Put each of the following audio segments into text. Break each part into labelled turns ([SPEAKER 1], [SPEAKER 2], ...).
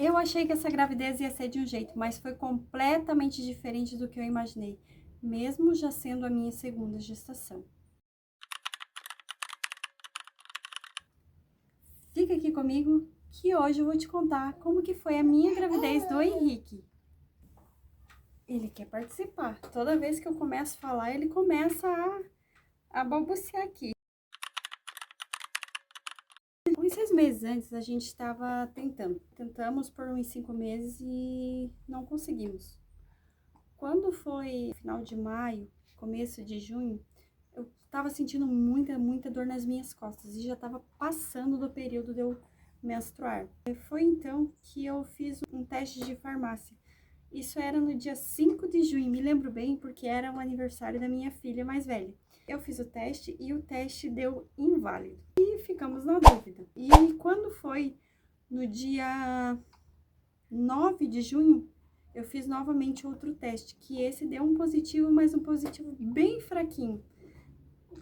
[SPEAKER 1] Eu achei que essa gravidez ia ser de um jeito, mas foi completamente diferente do que eu imaginei, mesmo já sendo a minha segunda gestação. Fica aqui comigo que hoje eu vou te contar como que foi a minha gravidez do Henrique. Ele quer participar. Toda vez que eu começo a falar, ele começa a balbuciar aqui. Uns 6 meses antes, a gente estava Tentamos por uns 5 meses e não conseguimos. Quando foi final de maio, começo de junho, eu estava sentindo muita dor nas minhas costas e já estava passando do período de eu menstruar. Foi então que eu fiz um teste de farmácia. Isso era no dia 5 de junho, me lembro bem, porque era o aniversário da minha filha mais velha. Eu fiz o teste e o teste deu inválido. E ficamos na dúvida. E quando foi no dia 9 de junho, eu fiz novamente outro teste, que esse deu um positivo, mas um positivo bem fraquinho.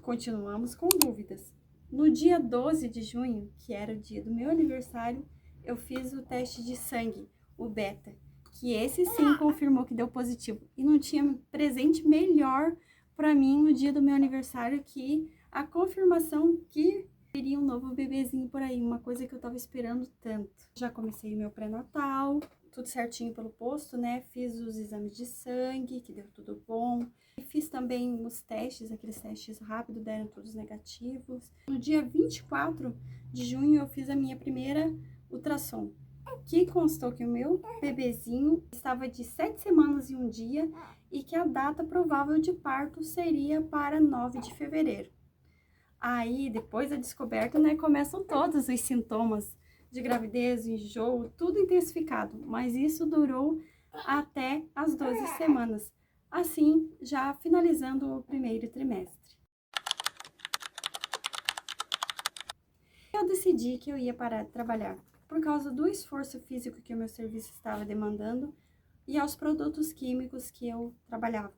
[SPEAKER 1] Continuamos com dúvidas. No dia 12 de junho, que era o dia do meu aniversário, eu fiz o teste de sangue, o beta, que esse sim confirmou que deu positivo. E não tinha presente melhor para mim no dia do meu aniversário que a confirmação que teria um novo bebezinho por aí, uma coisa que eu tava esperando tanto. Já comecei o meu pré-natal, tudo certinho pelo posto, né? Fiz os exames de sangue, que deu tudo bom. Fiz também os testes, aqueles testes rápidos, deram todos negativos. No dia 24 de junho, eu fiz a minha primeira ultrassom, que constou que o meu bebezinho estava de 7 semanas e 1 dia e que a data provável de parto seria para 9 de fevereiro. Aí, depois da descoberta, né, começam todos os sintomas de gravidez, enjoo, tudo intensificado, mas isso durou até as 12 semanas, assim, já finalizando o primeiro trimestre. Eu decidi que eu ia parar de trabalhar, por causa do esforço físico que o meu serviço estava demandando e aos produtos químicos que eu trabalhava.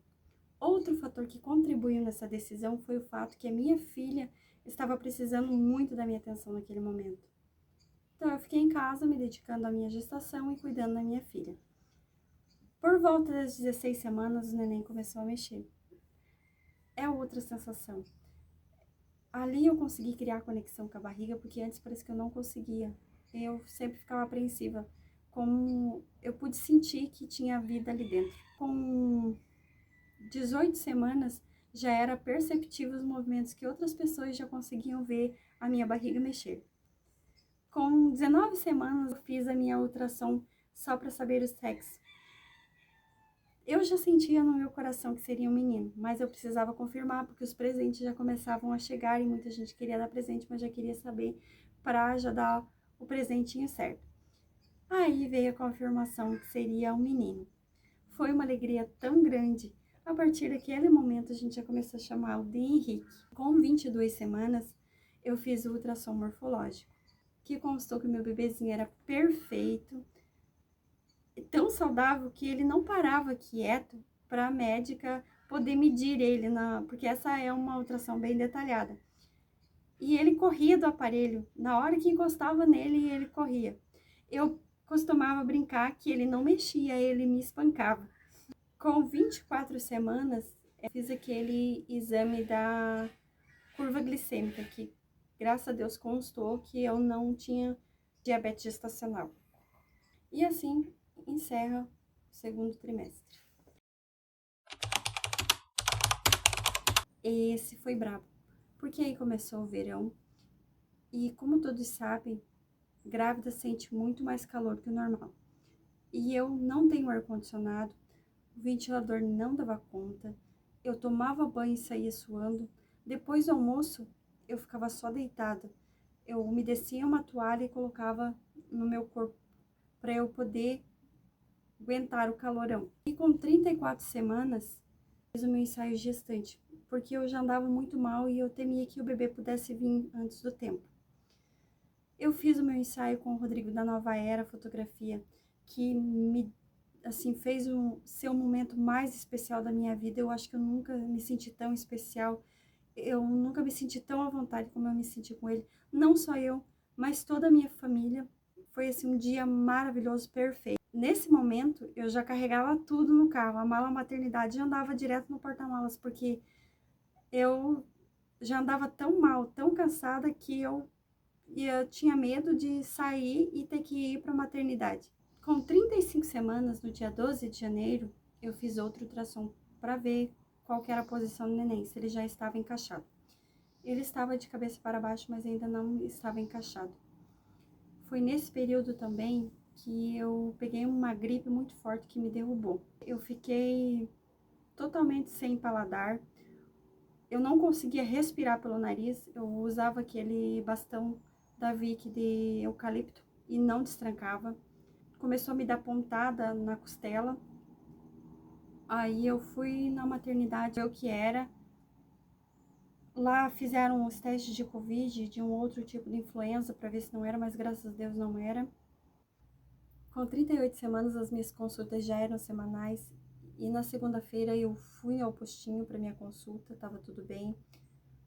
[SPEAKER 1] Outro fator que contribuiu nessa decisão foi o fato que a minha filha estava precisando muito da minha atenção naquele momento. Então, eu fiquei em casa me dedicando à minha gestação e cuidando da minha filha. Por volta das 16 semanas, o neném começou a mexer. É outra sensação. Ali eu consegui criar conexão com a barriga, porque antes parece que eu não conseguia. Eu sempre ficava apreensiva. Como eu pude sentir que tinha vida ali dentro. Com 18 semanas, já era perceptível os movimentos que outras pessoas já conseguiam ver a minha barriga mexer. Com 19 semanas, eu fiz a minha ultrassom só para saber o sexo. Eu já sentia no meu coração que seria um menino, mas eu precisava confirmar, porque os presentes já começavam a chegar e muita gente queria dar presente, mas já queria saber para já dar o presentinho certo. Aí veio a confirmação que seria um menino. Foi uma alegria tão grande. A partir daquele momento, a gente já começou a chamá-lo de Henrique. Com 22 semanas, eu fiz o ultrassom morfológico, que constou que meu bebezinho era perfeito, tão saudável que ele não parava quieto para a médica poder medir ele, porque essa é uma ultrassom bem detalhada. E ele corria do aparelho, na hora que encostava nele, ele corria. Eu costumava brincar que ele não mexia, ele me espancava. Com 24 semanas, eu fiz aquele exame da curva glicêmica, que graças a Deus constou que eu não tinha diabetes gestacional. E assim encerra o segundo trimestre. Esse foi brabo, porque aí começou o verão e, como todos sabem, grávida sente muito mais calor que o normal. E eu não tenho ar-condicionado, o ventilador não dava conta, eu tomava banho e saía suando. Depois do almoço, eu ficava só deitada. Eu umedecia uma toalha e colocava no meu corpo para eu poder aguentar o calorão. E com 34 semanas, fiz o meu ensaio gestante, porque eu já andava muito mal e eu temia que o bebê pudesse vir antes do tempo. Eu fiz o meu ensaio com o Rodrigo da Nova Era Fotografia, que me fez ser o momento mais especial da minha vida. Eu acho que eu nunca me senti tão especial, eu nunca me senti tão à vontade como eu me senti com ele. Não só eu, mas toda a minha família. foi assim um dia maravilhoso, perfeito. Nesse momento, eu já carregava tudo no carro, a mala maternidade já andava direto no porta-malas, porque eu já andava tão mal, tão cansada, que eu tinha medo de sair e ter que ir para a maternidade. Com 35 semanas, no dia 12 de janeiro, eu fiz outro ultrassom para ver qual que era a posição do neném, se ele já estava encaixado. Ele estava de cabeça para baixo, mas ainda não estava encaixado. Foi nesse período também que eu peguei uma gripe muito forte que me derrubou. Eu fiquei totalmente sem paladar, eu não conseguia respirar pelo nariz, eu usava aquele bastão da Vick de eucalipto e não destrancava. Começou a me dar pontada na costela. Aí eu fui na maternidade, ver o que era. Lá fizeram os testes de Covid, de um outro tipo de influenza, para ver se não era, mas graças a Deus não era. Com 38 semanas, as minhas consultas já eram semanais. E na segunda-feira eu fui ao postinho para minha consulta, estava tudo bem.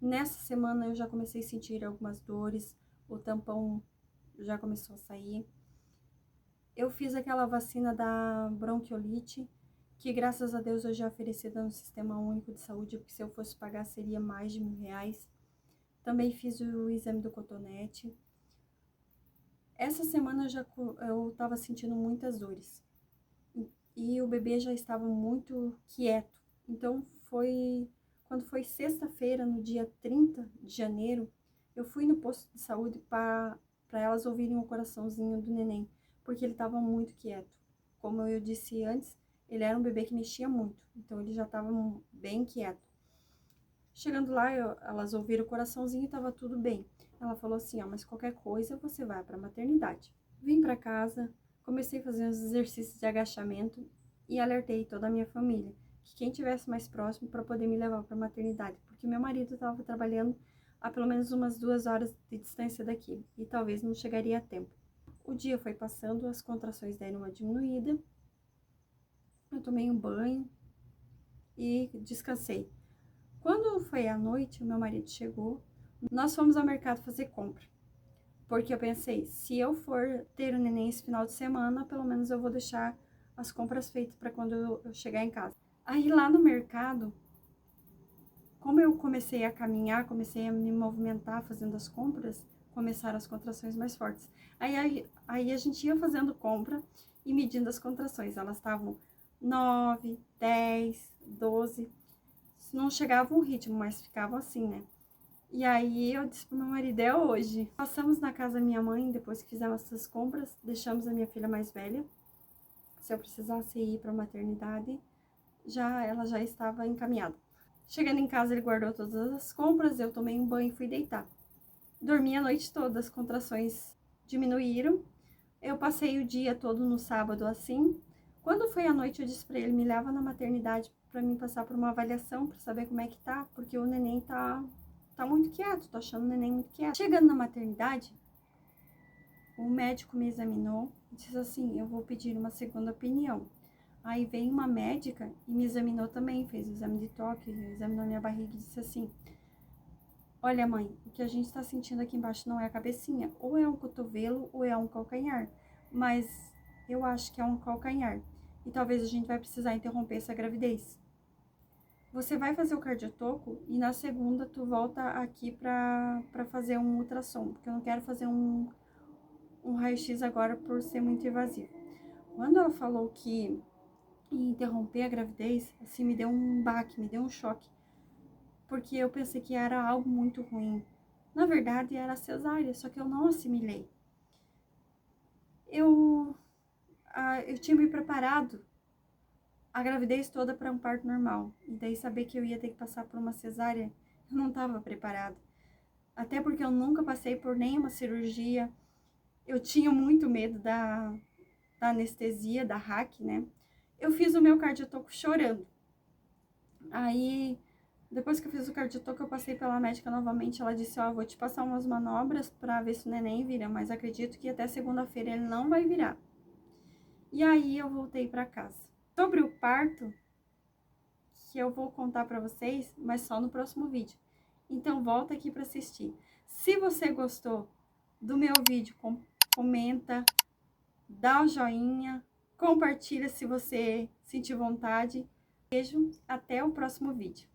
[SPEAKER 1] Nessa semana eu já comecei a sentir algumas dores, o tampão já começou a sair. Eu fiz aquela vacina da bronquiolite, que graças a Deus hoje é oferecida no Sistema Único de Saúde, porque se eu fosse pagar seria mais de R$1.000. Também fiz o exame do cotonete. Essa semana eu estava sentindo muitas dores. E o bebê já estava muito quieto. Então quando foi sexta-feira, no dia 30 de janeiro, eu fui no posto de saúde para elas ouvirem o coraçãozinho do neném, porque ele estava muito quieto. Como eu disse antes, ele era um bebê que mexia muito, então ele já estava bem quieto. Chegando lá, elas ouviram o coraçãozinho e estava tudo bem. Ela falou assim, ó, mas qualquer coisa você vai para a maternidade. Vim para casa, comecei a fazer uns exercícios de agachamento e alertei toda a minha família que quem tivesse mais próximo para poder me levar para a maternidade, porque meu marido estava trabalhando a pelo menos umas 2 horas de distância daqui e talvez não chegaria a tempo. O dia foi passando, as contrações deram uma diminuída, eu tomei um banho e descansei. Quando foi à noite, o meu marido chegou, nós fomos ao mercado fazer compra. Porque eu pensei, se eu for ter o neném esse final de semana, pelo menos eu vou deixar as compras feitas para quando eu chegar em casa. Aí lá no mercado, como eu comecei a caminhar, comecei a me movimentar fazendo as compras, começaram as contrações mais fortes. Aí a gente ia fazendo compra e medindo as contrações. Elas estavam 9, 10, 12. Não chegava um ritmo, mas ficavam assim, né? E aí eu disse pro meu marido, é hoje. Passamos na casa da minha mãe, depois que fizemos essas compras, deixamos a minha filha mais velha. Se eu precisasse ir para a maternidade, ela já estava encaminhada. Chegando em casa, ele guardou todas as compras, eu tomei um banho e fui deitar. Dormi a noite toda, as contrações diminuíram. Eu passei o dia todo no sábado assim. Quando foi à noite, eu disse para ele, me leva na maternidade para mim passar por uma avaliação, para saber como é que tá, porque o neném tá muito quieto, tô achando o neném muito quieto. Chegando na maternidade, o médico me examinou e disse assim, eu vou pedir uma segunda opinião. Aí veio uma médica e me examinou também, fez o exame de toque, examinou minha barriga e disse assim, olha mãe, o que a gente está sentindo aqui embaixo não é a cabecinha, ou é um cotovelo ou é um calcanhar, mas eu acho que é um calcanhar e talvez a gente vai precisar interromper essa gravidez. Você vai fazer o cardiotoco e na segunda tu volta aqui pra fazer um ultrassom, porque eu não quero fazer um raio-x agora por ser muito invasivo. Quando ela falou que ia interromper a gravidez, assim, me deu um baque, me deu um choque, porque eu pensei que era algo muito ruim. Na verdade, era cesárea, só que eu não assimilei. Eu tinha me preparado a gravidez toda para um parto normal. E daí saber que eu ia ter que passar por uma cesárea, eu não estava preparada. Até porque eu nunca passei por nenhuma cirurgia. Eu tinha muito medo da anestesia, da hack, né? Eu fiz o meu cardiotoco chorando. Aí, depois que eu fiz o cardiotoco, eu passei pela médica novamente. Ela disse, ó, vou te passar umas manobras para ver se o neném vira, mas acredito que até segunda-feira ele não vai virar. E aí eu voltei para casa. Sobre o parto, que eu vou contar para vocês, mas só no próximo vídeo. Então volta aqui para assistir. Se você gostou do meu vídeo, comenta, dá o joinha, compartilha se você sentir vontade. Beijo, até o próximo vídeo.